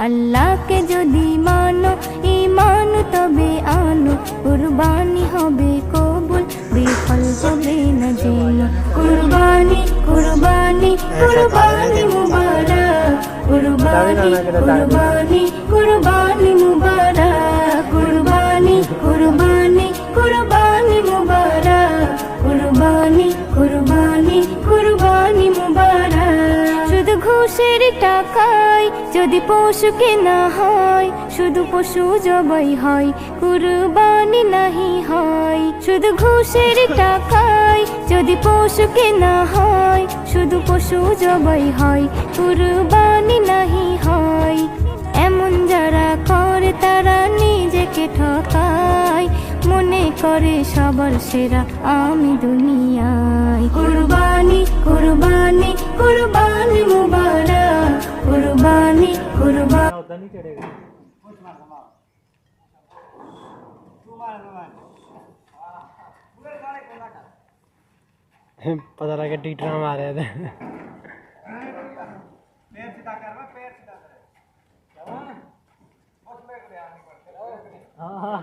আল্লাহকে যদি মানো ঈমান তবে আনো, কুরবানি হবে কবুল, বিফল হবে না যেন। কুরবানি কুরবানি কুরবানি মুবারক, কুরবানি কুরবানি কুরবানি মুবারক, কুরবানি কুরবানি কুরবানি মুবারক, কুরবানি কুরবানি কুরবানি মুবারক। শুধু ঘুষের টাকায় যদি পশু কেনা হয়, শুধু পশু জবাই হয়, কুরবানি নাহি হয়। শুধু ঘুষের টাকায় যদি পশু কেনা হয়, শুধু পশু জবাই হয়, কুরবানি নাহি হয়। এমন যারা করে তারা নিজেকে ঠকায়, মনে করে সবার সেরা আমি দুনিয়ায়। কুরবানি কুরবানি কুরবানি মুবারক, কুরবানি কুরবানি। पता लगा टीटरा मारे थे। हाँ